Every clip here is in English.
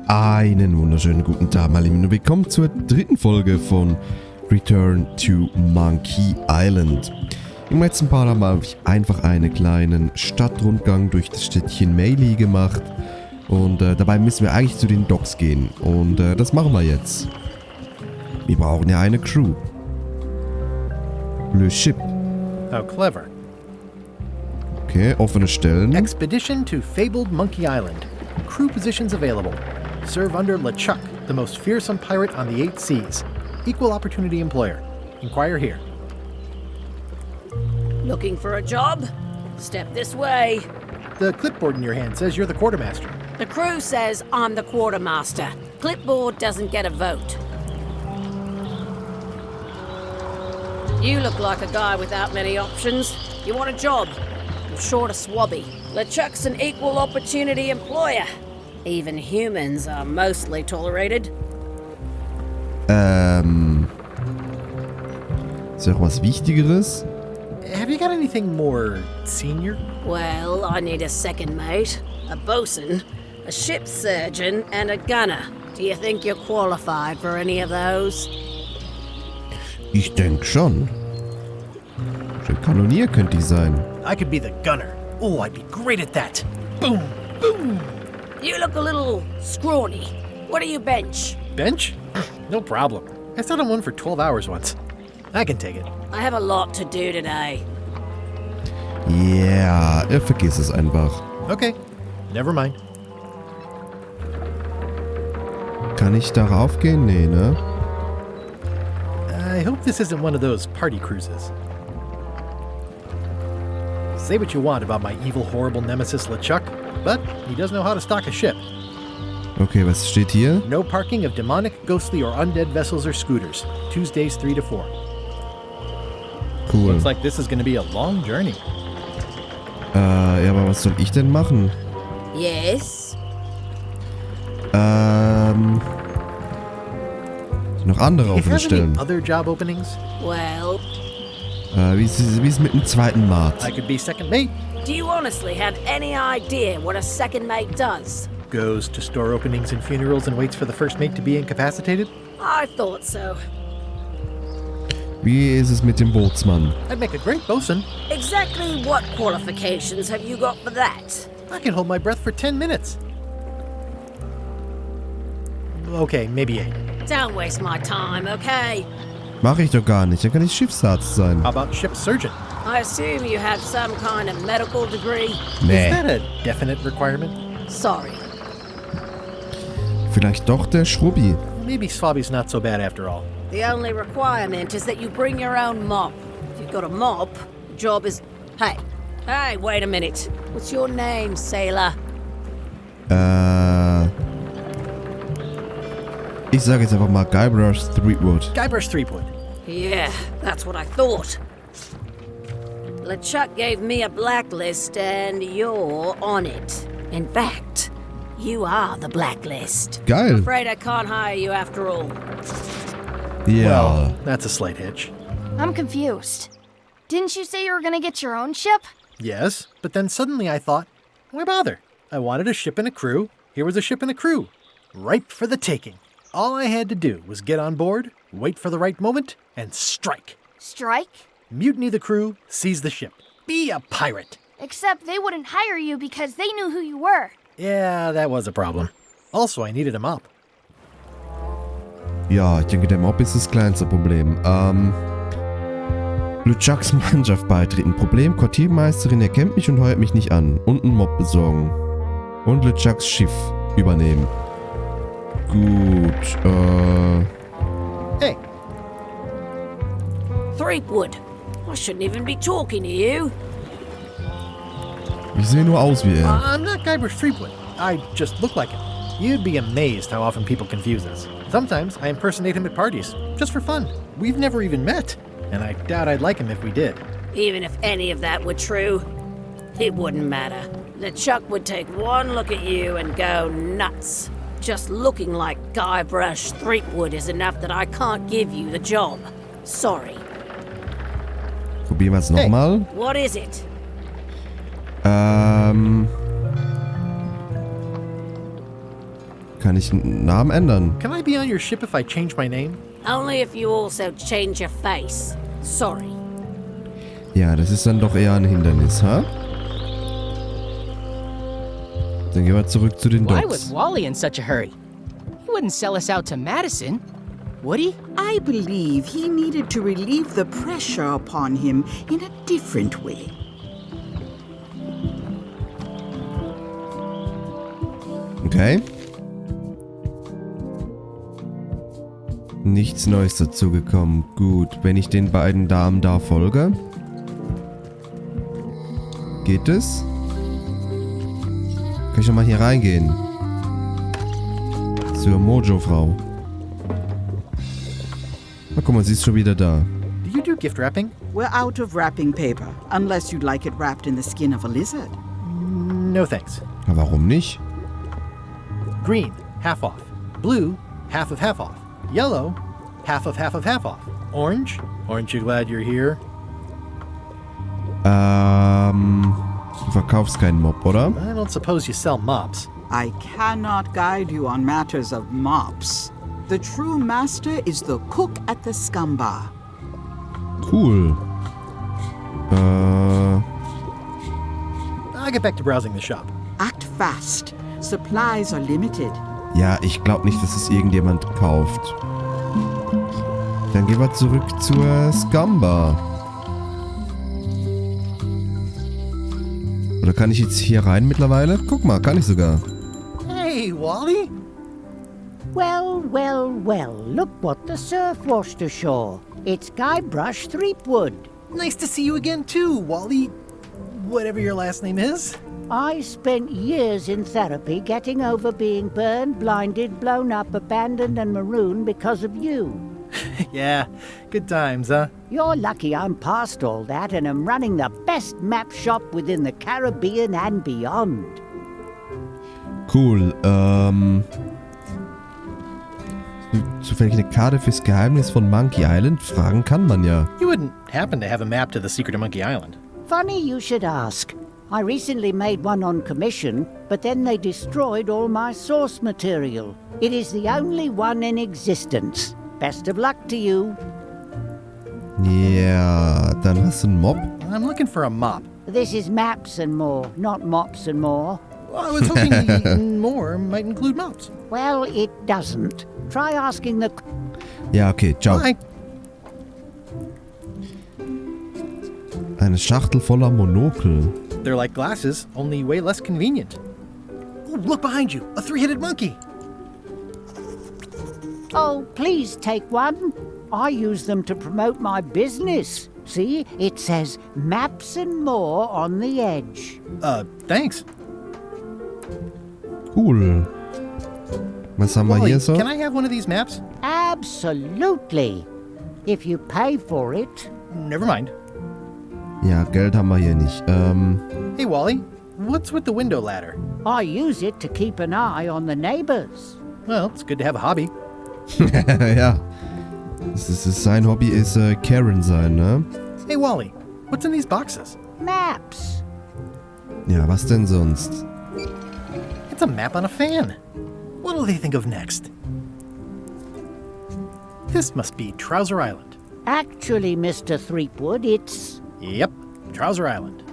Einen wunderschönen guten Tag, meine Lieben, und willkommen zur dritten Folge von Return to Monkey Island. Im letzten Part habe ich einfach einen kleinen Stadtrundgang durch das Städtchen Meili gemacht und dabei müssen wir eigentlich zu den Docks gehen und das machen wir jetzt. Wir brauchen ja eine Crew. Le Ship. How clever. Okay, offene Stellen. Expedition to fabled Monkey Island. Crew positions available. Serve under LeChuck, the most fearsome pirate on the 8 seas. Equal opportunity employer. Inquire here. Looking for a job? Step this way. The clipboard in your hand says you're the quartermaster. The crew says I'm the quartermaster. Clipboard doesn't get a vote. You look like a guy without many options. You want a job? I'm short of swabby. LeChuck's an equal opportunity employer. Even humans are mostly tolerated. Ist noch was Wichtigeres? Have you got anything more senior? Well, I need a second mate, a bosun, a ship surgeon, and a gunner. Do you think you're qualified for any of those? Ich denke schon. Schon Kanonier könnte ich sein. I could be the gunner. Oh, I'd be great at that. Boom, boom. You look a little scrawny. What do you bench? Bench? No problem. I sat on one for 12 hours once. I can take it. I have a lot to do today. Ja, vergiss es einfach. Okay, never mind. Kann ich darauf gehen? Nee, ne? I hope this isn't one of those party cruises. Say what you want about my evil, horrible nemesis LeChuck, but he does know how to stock a ship. Okay, was steht hier? No parking of demonic, ghostly, or undead vessels or scooters. Tuesdays 3 to 4. Cool. Looks like this is going to be a long journey. Ja, aber was soll ich denn machen? Yes? Noch andere If you offene have any Stellen. other job openings, Well, Wie ist mit dem zweiten Mart? I could be second mate. do you honestly have any idea what a second mate does? Goes to store openings and funerals and waits for the first mate to be incapacitated. I thought so. Wie ist es mit dem Bootsmann? I'd make a great bosun. Exactly what qualifications have you got for that? I can hold my breath for 10 minutes. Okay, maybe 8. Don't waste my time, okay? Mache ich doch gar nicht. Dann kann ich Schiffsarzt sein. How about ship surgeon? I assume you have some kind of medical degree. Nee. Is that a definite requirement? Sorry. Vielleicht doch der Schrubbi. Maybe Swabby's not so bad after all. The only requirement is that you bring your own mop. If you've got a mop, the job is... Hey, wait a minute. What's your name, sailor? Ich sage jetzt einfach mal Guybrush Threepwood. Guybrush Threepwood. Yeah, that's what I thought. LeChuck gave me a blacklist and you're on it. In fact, you are the blacklist. Geil. Afraid I can't hire you after all. Ja. Well, that's a slight hitch. I'm confused. Didn't you say you were gonna get your own ship? Yes, but then suddenly I thought, why bother? I wanted a ship and a crew. Here was a ship and a crew. Ripe for the taking. All I had to do was get on board, wait for the right moment, and strike. Strike? Mutiny the crew, seize the ship. Be a pirate. Except they wouldn't hire you because they knew who you were. Yeah, that was a problem. Also, I needed a mop. Ja, ich denke, der Mob ist das kleinste Problem. LeChucks Mannschaft beitreten. Problem, Quartiermeisterin erkennt mich und heuert mich nicht an. Und einen Mob besorgen. Und LeChucks Schiff übernehmen. Gut, Hey, Threepwood, I shouldn't even be talking to you. ich sehe nur aus wie er. I'm not Guybrush Threepwood. I just look like him. You'd be amazed how often people confuse us. Sometimes I impersonate him at parties, just for fun. We've never even met, and I doubt I'd like him if we did. Even if any of that were true, it wouldn't matter. LeChuck would take one look at you and go nuts. Just looking like Guybrush Threepwood is enough that I can't give you the job. Sorry. Probieren wir es nochmal. What is it? kann ich einen Namen ändern? Can I be on your ship if I change my name? Only if you also change your face. Sorry. Ja, das ist dann doch eher ein Hindernis, ha? Dann gehen wir zurück zu den Why Docks. was Wally in such a hurry? He wouldn't sell us out to Madison, would he? I believe he needed to relieve the pressure upon him in a different way. Okay. Nichts Neues dazugekommen. Gut, wenn ich den beiden Damen da folge. Geht es? Kann ich noch mal hier reingehen? Zur Mojo-Frau. Na guck mal, sie ist schon wieder da. Do you do gift wrapping? We're out of wrapping paper, unless you'd like it wrapped in the skin of a lizard. No thanks. Na, warum nicht? Green, half off. Blue, half off. Yellow, half off off. Orange, aren't you glad you're here? Du verkaufst keinen Mob, oder? I don't suppose you sell mops. I cannot guide you on matters of mops. The true master is the cook at the scum bar. Cool. I'll get back to browsing the shop. Act fast. Supplies are limited. Ja, ich glaube nicht, dass es irgendjemand kauft. Dann gehen wir zurück zur Scumbar. Oder kann ich jetzt hier rein mittlerweile? Guck mal, kann ich sogar. Hey, Wally? Well, well, well, look what the surf washed ashore. It's Guybrush Threepwood. Nice to see you again too, Wally. Whatever your last name is. I spent years in therapy getting over being burned, blinded, blown up, abandoned, and marooned because of you. Yeah, good times, huh? You're lucky I'm past all that and am running the best map shop within the Caribbean and beyond. Cool, zufällig eine Karte fürs Geheimnis von Monkey Island? Fragen kann man ja. You wouldn't happen to have a map to the secret of Monkey Island. Funny you should ask. I recently made one on commission, but then they destroyed all my source material. It is the only one in existence. Best of luck to you. Ja, dann hast du einen Mob. I'm looking for a mop. This is maps and more, not mops and more. Well, I was hoping the more might include mops. Well, it doesn't. Try asking the... Ja, okay, ciao. Bye. Eine Schachtel voller Monokel. They're like glasses, only way less convenient. Ooh, look behind you, a three-headed monkey. Oh, please take one. I use them to promote my business. See, it says maps and more on the edge. Thanks. Cool. Was haben wir Wally, hier so? can I have one of these maps? Absolutely. If you pay for it. Never mind. Ja, Geld haben wir hier nicht. Hey, Wally, what's with the window ladder? I use it to keep an eye on the neighbors. Well, it's good to have a hobby. Ja. Sein Hobby ist Karen sein, ne? Hey, Wally, what's in these boxes? Maps. Ja, was denn sonst? It's a map on a fan. What'll they think of next? This must be Trouser Island. Actually, Mr. Threepwood, it's... Yep, Trouser Island.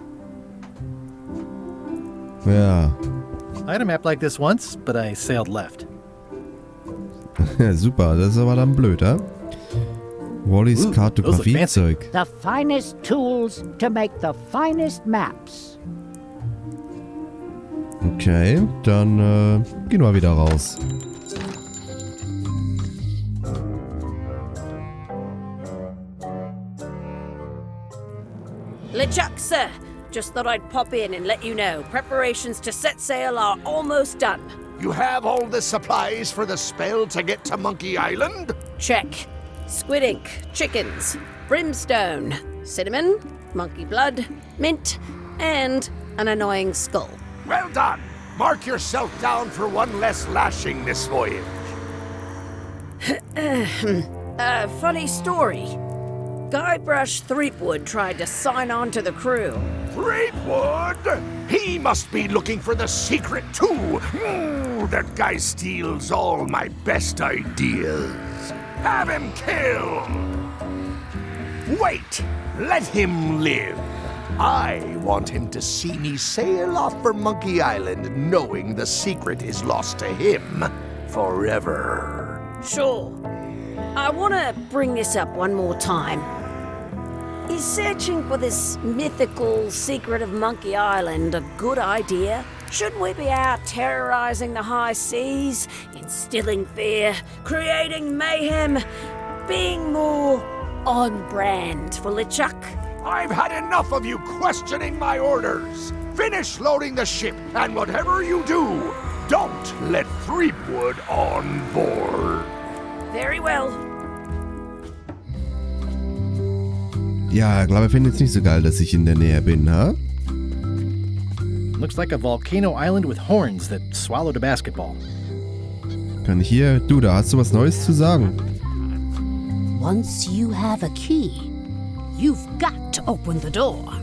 Ja. I had a map like this once, but I sailed left. Super, das ist aber dann blöd, ja? Wallys Ooh, those look Kartografiezeug. the finest tools to make the finest maps. Okay, dann gehen wir wieder raus. LeChuck, sir. Just thought I'd pop in and let you know. Preparations to set sail are almost done. You have all the supplies for the spell to get to Monkey Island? Check. Squid ink, chickens, brimstone, cinnamon, monkey blood, mint, and an annoying skull. Well done! Mark yourself down for one less lashing this voyage. Funny story. Guybrush Threepwood tried to sign on to the crew. Threepwood? He must be looking for the secret too. That guy steals all my best ideas. Have him killed. Wait, let him live. I want him to see me sail off for Monkey Island knowing the secret is lost to him forever. Sure. I want to bring this up one more time. Is searching for this mythical secret of Monkey Island a good idea? Shouldn't we be out terrorizing the high seas, instilling fear, creating mayhem, being more on brand for LeChuck? I've had enough of you questioning my orders. Finish loading the ship, and whatever you do, don't let Threepwood on board. Very well. Ja, ich glaube, er findet es nicht so geil, dass ich in der Nähe bin, ha? Looks like a volcano island with horns that swallowed a basketball. Kann ich hier... Du, da hast du was Neues zu sagen. Once you have a key, you've got to open the door.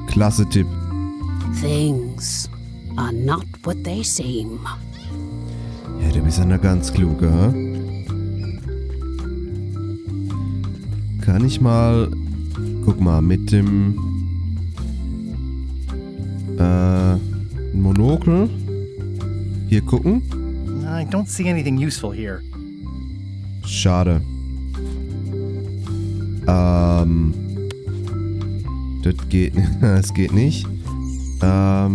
Klasse Tipp. Things are not what they seem. Ja, du bist ja noch ganz klug, ha? Kann ich mal... Guck mal, mit dem... Monokel. Hier gucken. I don't see anything useful here. Schade. Das geht... Das geht nicht.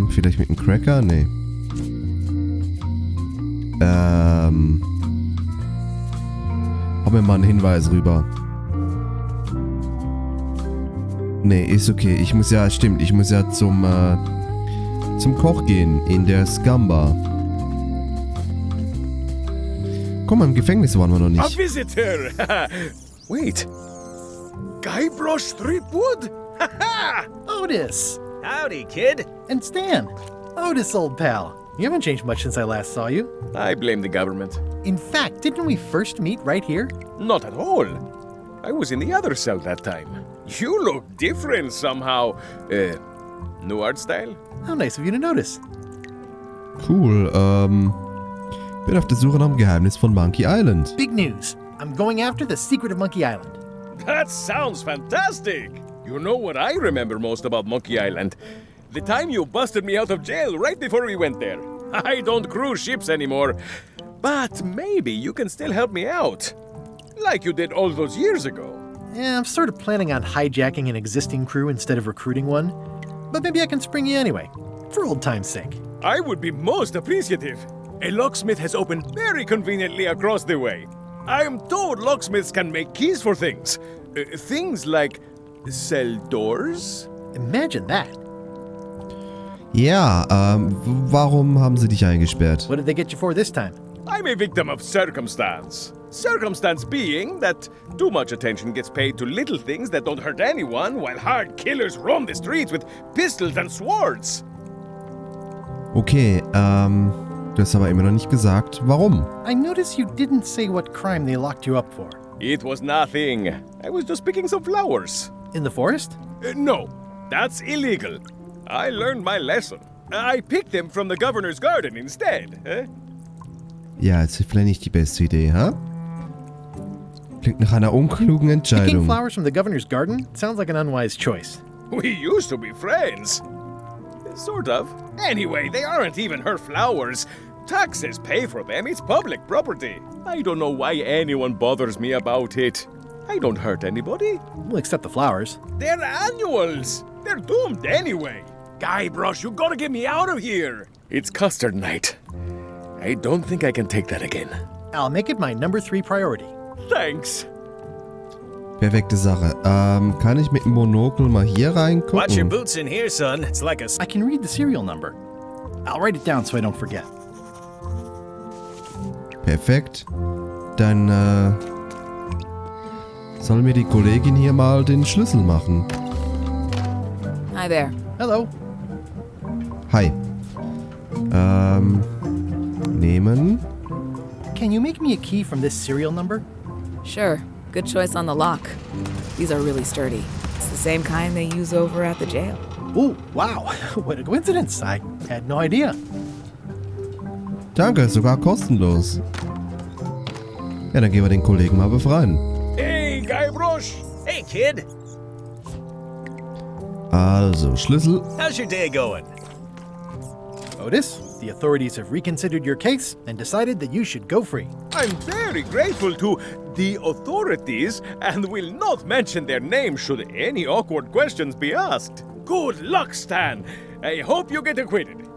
Vielleicht mit einem Cracker? Nee. Hau mir mal einen Hinweis rüber. Nee, ist okay. Ich muss ja... Stimmt, ich muss ja zum Koch gehen. In der Scamba. Komm mal, im Gefängnis waren wir noch A nicht. visitor! Wait. Guybrush Threepwood? Otis! Howdy, kid. And Stan! Otis, old pal. You haven't changed much since I last saw you. I blame the government. In fact, didn't we first meet right here? Not at all. I was in the other cell that time. You look different somehow. New art style? How nice of you to notice. Cool, bin auf der Suche nach dem Geheimnis von Monkey Island. Big news. I'm going after the secret of Monkey Island. That sounds fantastic! You know what I remember most about Monkey Island? The time you busted me out of jail right before we went there. I don't cruise ships anymore. But maybe you can still help me out. Like you did all those years ago. Yeah, I'm sort of planning on hijacking an existing crew instead of recruiting one. But maybe I can spring you anyway, for old time's sake. I would be most appreciative. A locksmith has opened very conveniently across the way. I am told locksmiths can make keys for things. Things like cell doors? Imagine that. Ja, warum haben sie dich eingesperrt? What did they get you for this time? I'm a victim of circumstance. Circumstance being that too much attention gets paid to little things that don't hurt anyone, while hard killers roam the streets with pistols and swords. Okay, du hast aber immer noch nicht gesagt, warum. I notice you didn't say what crime they locked you up for. It was nothing. I was just picking some flowers. In the forest? No, that's illegal. I learned my lesson. I picked them from the governor's garden instead. Ja, ist vielleicht nicht die beste Idee, ha? Klingt nach einer unklugen Picking Entscheidung. flowers from the governor's garden sounds like an unwise choice. We used to be friends. Sort of. Anyway, they aren't even her flowers. Taxes pay for them. It's public property. I don't know why anyone bothers me about it. I don't hurt anybody. We'll accept the flowers. They're annuals. They're doomed anyway. Guybrush, you gotta get me out of here. It's custard night. I don't think I can take that again. I'll make it my number 3 priority. Thanks. Perfekte Sache. Kann ich mit dem Monokel mal hier Watch your reingucken? boots in here, son. It's like a... I can read the serial number. I'll write it down so I don't forget. Perfekt. Dann, soll mir die Kollegin hier mal den Schlüssel machen. Hi there. Hello. Hi. Nehmen. Can you make me a key from this serial number? Sure. Good choice on the lock. These are really sturdy. It's the same kind they use over at the jail. Ooh, wow. What a coincidence. I had no idea. Danke, sogar kostenlos. Ja, dann gehen wir den Kollegen mal befreien. Hey, Guybrush! Hey, kid! Also, Schlüssel. How's your day going? Otis, the authorities have reconsidered your case and decided that you should go free. I'm very grateful to the authorities and will not mention their name should any awkward questions be asked. Good luck, Stan. I hope you get acquitted.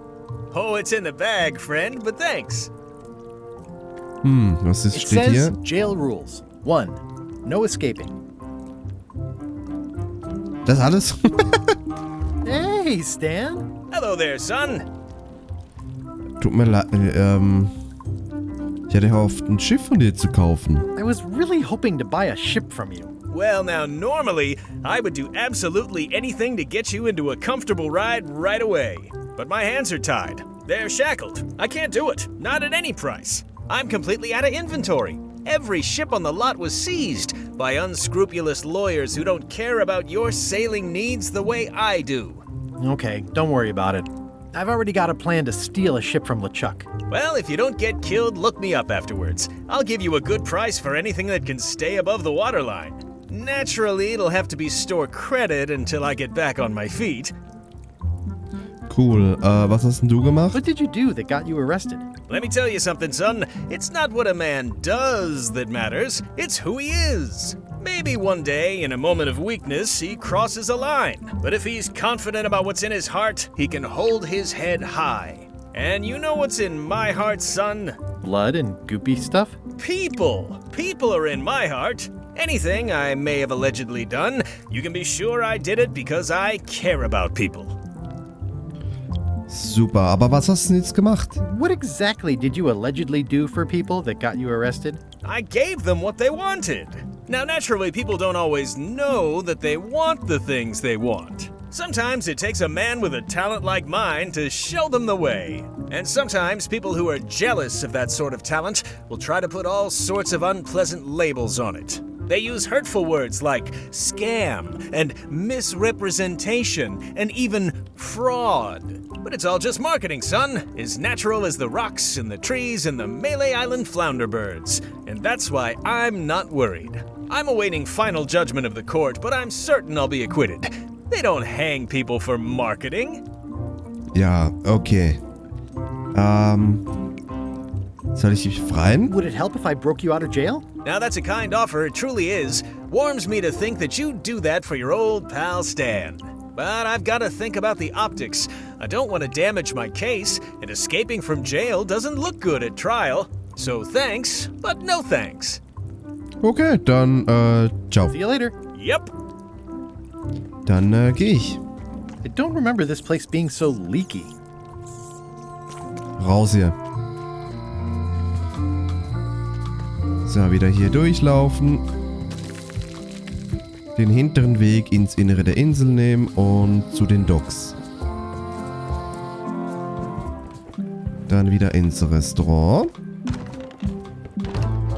Oh, it's in the bag, friend, but thanks. Was It steht says hier? jail rules. 1. No escaping. Das alles? Hey, Stan. Hello there, son. Tut mir leid. Ich hatte gehofft, ein Schiff von dir zu kaufen. I was really hoping to buy a ship from you. Well, now, normally, I would do absolutely anything to get you into a comfortable ride right away. But my hands are tied. They're shackled. I can't do it. Not at any price. I'm completely out of inventory. Every ship on the lot was seized by unscrupulous lawyers who don't care about your sailing needs the way I do. Okay, don't worry about it. I've already got a plan to steal a ship from LeChuck. Well, if you don't get killed, look me up afterwards. I'll give you a good price for anything that can stay above the waterline. Naturally, it'll have to be store credit until I get back on my feet. Cool. Was hast denn du gemacht? What did you do that got you arrested? Let me tell you something, son. It's not what a man does that matters, it's who he is. Maybe one day, in a moment of weakness, he crosses a line. But if he's confident about what's in his heart, he can hold his head high. And you know what's in my heart, son? Blood and goopy stuff? People. People are in my heart. Anything I may have allegedly done, you can be sure I did it because I care about people. Super, aber was hast du denn jetzt gemacht? What exactly did you allegedly do for people that got you arrested? I gave them what they wanted. Now, naturally, people don't always know that they want the things they want. Sometimes it takes a man with a talent like mine to show them the way. And sometimes people who are jealous of that sort of talent will try to put all sorts of unpleasant labels on it. They use hurtful words like scam and misrepresentation and even fraud. But it's all just marketing, son. As natural as the rocks and the trees and the Malay Island flounderbirds. And that's why I'm not worried. I'm awaiting final judgment of the court, but I'm certain I'll be acquitted. They don't hang people for marketing. Ja, okay. Soll ich dich befreien? Would it help if I broke you out of jail? Now that's a kind offer, it truly is. Warms me to think that you'd do that for your old pal Stan. But I've got to think about the optics. I don't want to damage my case, and escaping from jail doesn't look good at trial. So thanks, but no thanks. Okay, dann, ciao. See you later. Yep. Dann, geh ich. I don't remember this place being so leaky. Raus hier. So, wieder hier durchlaufen. Den hinteren Weg ins Innere der Insel nehmen und zu den Docks. Dann wieder ins Restaurant.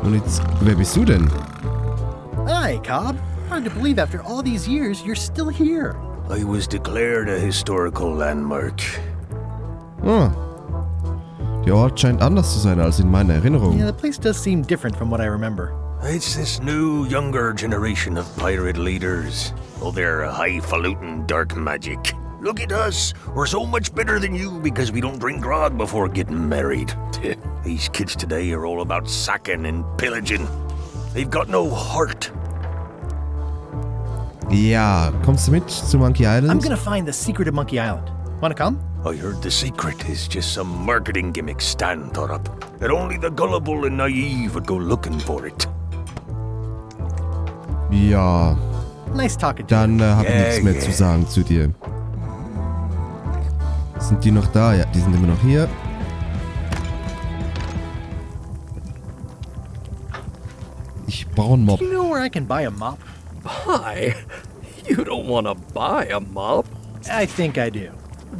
Und jetzt, wer bist du denn? Hi, Cobb. Hard to believe after all these years you're still here. I was declared a historical landmark. Ah. Der Ort scheint anders zu sein als in meiner Erinnerung. Yeah, the place does seem different from what I remember. It's this new, younger generation of pirate leaders. Oh, they're highfalutin dark magic. Look at us. We're so much better than you because we don't drink grog before getting married. These kids today are all about sacking and pillaging. They've got no heart. Ja, kommst du mit zu Monkey Island? I'm gonna find the secret of Monkey Island. Wanna come? I heard the secret is just some marketing gimmick Stan thought up. That only the gullible and naive would go looking for it. Ja, Nice talking to you. dann habe ich nichts mehr zu sagen zu dir. Sind die noch da? Ja, die sind immer noch hier. Ich brauche einen Mob. Do you know where I can buy a mop? Buy? You don't want to buy a mop. I think I do.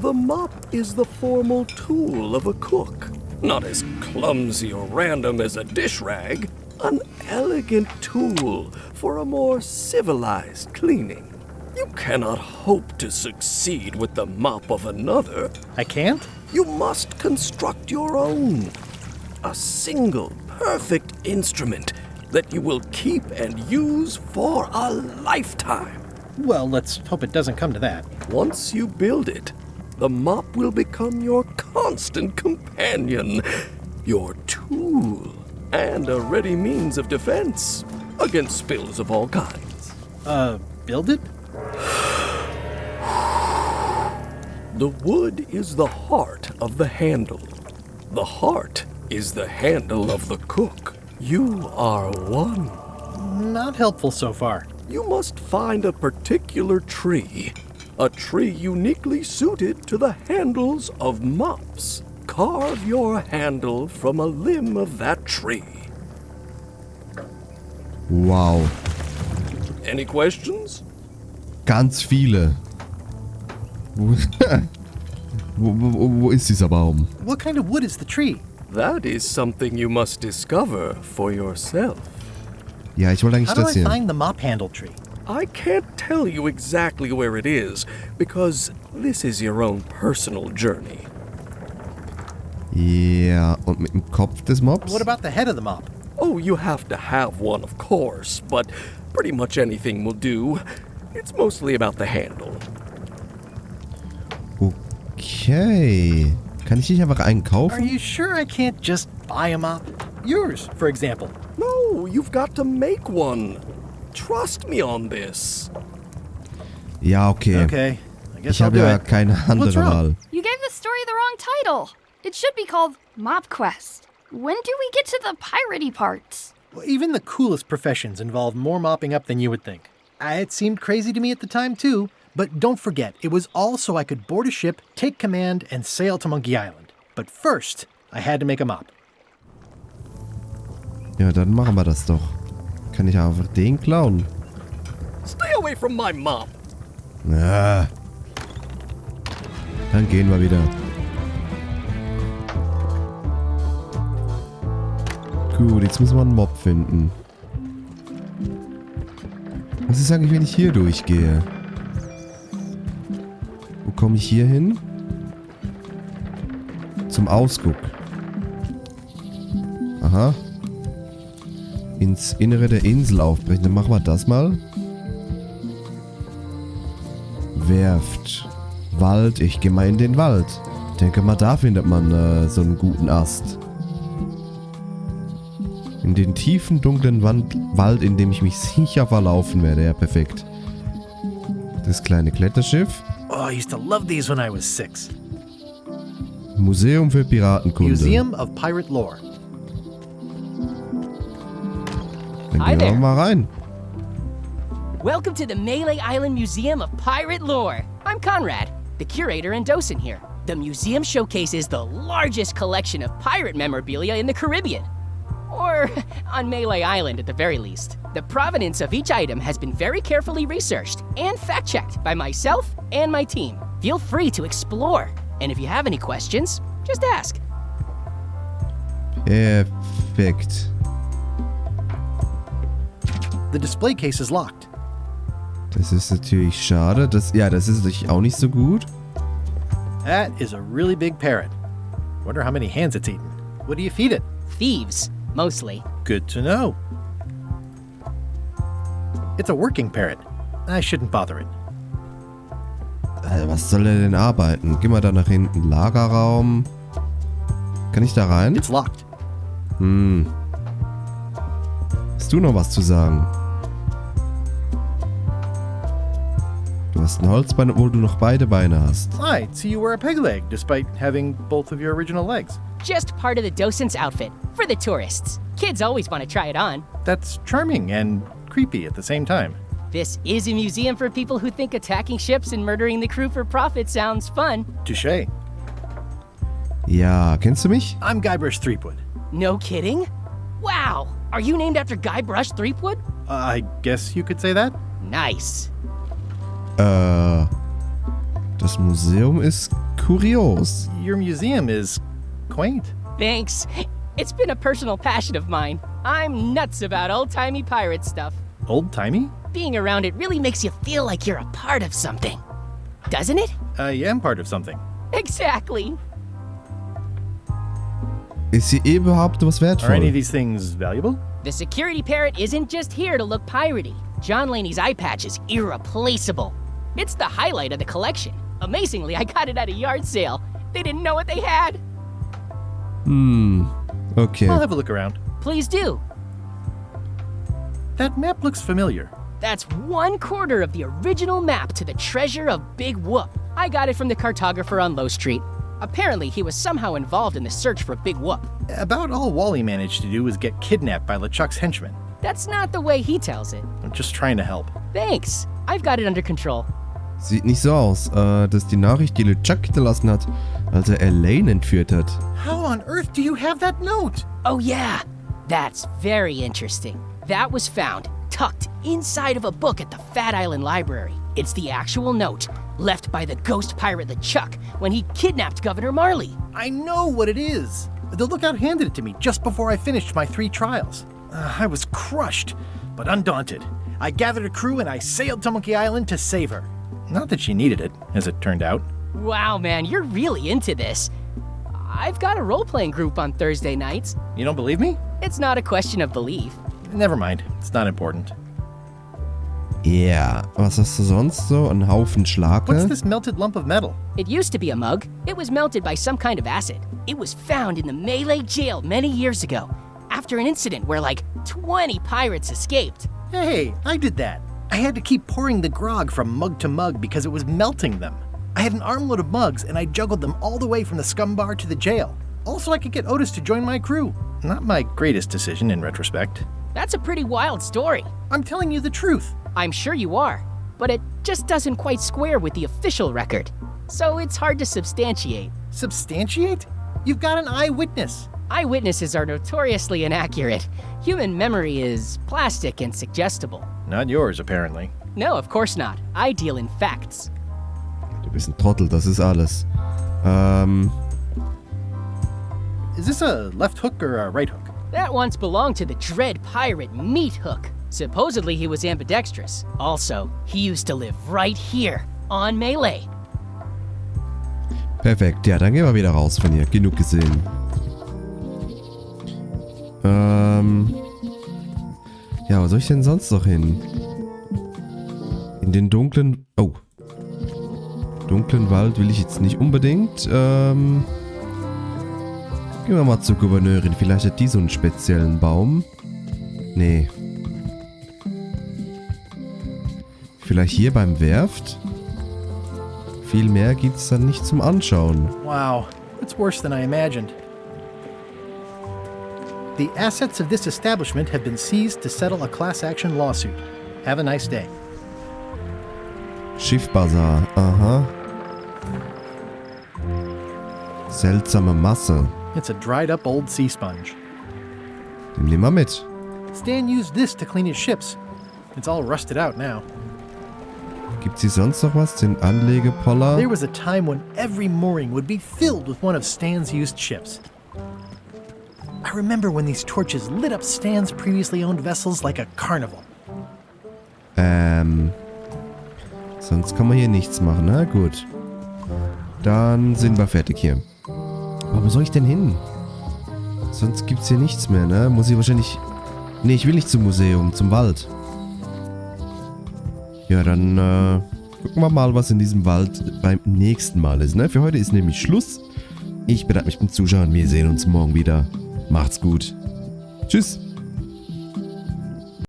The mop is the formal tool of a cook. Not as clumsy or random as a dish rag. An elegant tool for a more civilized cleaning. You cannot hope to succeed with the mop of another. I can't? You must construct your own. A single, perfect instrument that you will keep and use for a lifetime. Well, let's hope it doesn't come to that. Once you build it, the mop will become your constant companion, your tool, and a ready means of defense against spills of all kinds. Build it? The wood is the heart of the handle. The heart is the handle of the cook. You are one. Not helpful so far. You must find a particular tree. A tree uniquely suited to the handles of mops. Carve your handle from a limb of that tree. Wow. Any questions? Ganz viele. Wo ist dieser Baum? What kind of wood is the tree? That is something you must discover for yourself. Ja, ich wollte eigentlich How do das I hier. find the mop handle tree? I can't tell you exactly where it is, because this is your own personal journey. Ja, und mit dem Kopf des Mobs? What about the head of the mop? Oh, you have to have one, of course, but pretty much anything will do. It's mostly about the handle. Okay. Kann ich nicht einfach einen Are kaufen? you sure I can't just buy a mop? Yours, for example. No, you've got to make one. Trust me on this. Ja, okay. Okay, I guess Ich I'll habe do ja it. keine What's andere wrong? Wahl. You gave the story the wrong title. It should be called Mop Quest. When do we get to the piratey parts? Well, even the coolest professions involve more mopping up than you would think. It seemed crazy to me at the time, too. But don't forget, it was all so I could board a ship, take command, and sail to Monkey Island. But first, I had to make a mop. Ja, dann machen wir das doch. Kann ich einfach den klauen? Stay away from my mop. Ja. Dann gehen wir wieder. Gut, jetzt müssen wir einen Mob finden. Was ist eigentlich, wenn ich hier durchgehe? Wo komme ich hier hin? Zum Ausguck. Aha. Ins Innere der Insel aufbrechen. Dann machen wir das mal. Werft. Wald. Ich gehe mal in den Wald. Denke mal, da findet man so einen guten Ast. In den tiefen, dunklen Wald, in dem ich mich sicher verlaufen werde. Ja, perfekt. Das kleine Kletterschiff. Oh, I used to love these when I was 6. Museum für Piratenkunde. Museum of Pirate Lore. Dann Hi gehen wir there. mal rein. Welcome to the Melee Island Museum of Pirate Lore. I'm Conrad, the curator and docent here. The museum showcases the largest collection of pirate memorabilia in the Caribbean. Or on Melee Island at the very least. The provenance of each item has been very carefully researched and fact-checked by myself and my team. Feel free to explore. And if you have any questions, just ask. Perfekt. The display case is locked. Das ist natürlich schade. Das ist natürlich auch nicht so gut. That is a really big parrot. Wonder how many hands it's eaten. What do you feed it? Thieves, mostly. Good to know. It's a working parrot. I shouldn't bother it. Was soll er denn arbeiten? Geh mal da nach hinten. Lagerraum. Kann ich da rein? It's locked. Hast du noch was zu sagen? Du hast ein Holzbein, obwohl du noch beide Beine hast. I'd see you wear a peg leg despite having both of your original legs. Just part of the docent's outfit for the tourists. Kids always want to try it on. That's charming and creepy at the same time. This is a museum for people who think attacking ships and murdering the crew for profit sounds fun. Touché. Ja, kennst du mich? I'm Guybrush Threepwood. No kidding? Wow! Are you named after Guybrush Threepwood? I guess you could say that. Nice. Das Museum ist kurios. Your museum is quaint. Thanks. It's been a personal passion of mine. I'm nuts about old-timey pirate stuff. Old-timey? Being around it really makes you feel like you're a part of something. Doesn't it? I am part of something. Exactly. Ist hier überhaupt was Are any of wertvoll? these things valuable? The security parrot isn't just here to look piratey. John Laney's eye patch is irreplaceable. It's the highlight of the collection. Amazingly, I got it at a yard sale. They didn't know what they had. Okay. I'll have a look around. Please do. That map looks familiar. That's 1/4 of the original map to the treasure of Big Whoop. I got it from the cartographer on Low Street. Apparently, he was somehow involved in the search for Big Whoop. About all Wally managed to do was get kidnapped by LeChuck's henchmen. That's not the way he tells it. I'm just trying to help. Thanks. I've got it under control. Sieht nicht so aus, dass die Nachricht, die LeChuck hinterlassen hat, als er Elaine entführt hat. How on earth do you have that note? Oh, yeah. That's very interesting. That was found tucked inside of a book at the Fat Island Library. It's the actual note left by the ghost pirate LeChuck when he kidnapped Governor Marley. I know what it is. The lookout handed it to me just before I finished my 3 trials. I was crushed, but undaunted. I gathered a crew and I sailed to Monkey Island to save her. Not that she needed it, as it turned out. Wow, man, you're really into this. I've got a role-playing group on Thursday nights. You don't believe me? It's not a question of belief. Never mind. It's not important. Ja, was hast du sonst so? Ein Haufen What's Schlake? this melted lump of metal? It used to be a mug. It was melted by some kind of acid. It was found in the Malay jail many years ago, after an incident where like 20 pirates escaped. Hey, I did that. I had to keep pouring the grog from mug to mug because it was melting them. I had an armload of mugs and I juggled them all the way from the scum bar to the jail. Also, I could get Otis to join my crew. Not my greatest decision in retrospect. That's a pretty wild story. I'm telling you the truth. I'm sure you are, but it just doesn't quite square with the official record. So it's hard to substantiate. Substantiate? You've got an eyewitness. Eyewitnesses are notoriously inaccurate. Human memory is plastic and suggestible. Not yours, apparently. No, of course not. I deal in facts. Du bist ein Trottel, das ist alles. Is this a left hook or a right hook? That once belonged to the dread pirate Meat Hook. Supposedly he was ambidextrous. Also, he used to live right here, on Malay. Perfekt, ja, dann gehen wir wieder raus von hier. Genug gesehen. Ja, wo soll ich denn sonst noch hin? In den dunklen... Oh. Dunklen Wald will ich jetzt nicht unbedingt. Gehen wir mal zur Gouverneurin. Vielleicht hat die so einen speziellen Baum. Nee. Vielleicht hier beim Werft? Viel mehr gibt's dann nicht zum Anschauen. Wow, it's worse than I imagined. The assets of this establishment have been seized to settle a class action lawsuit. Have a nice day. Schiffbazar, aha. Seltsame Masse. It's a dried up old sea sponge. Den nehmen wir mit. Stan used this to clean his ships. It's all rusted out now. Gibt's hier sonst noch was? Den Anlegepoller? There was a time when every mooring would be filled with one of Stan's used ships. I remember when these torches lit up Stan's previously owned vessels like a carnival. Sonst kann man hier nichts machen. Na gut. Dann sind wir fertig hier. Aber wo soll ich denn hin? Sonst gibt's hier nichts mehr, ne? Muss ich wahrscheinlich... Nee, ich will nicht zum Museum, zum Wald. Ja, dann gucken wir mal, was in diesem Wald beim nächsten Mal ist, ne? Für heute ist nämlich Schluss. Ich bedanke mich beim Zuschauen. Wir sehen uns morgen wieder. Macht's gut. Tschüss.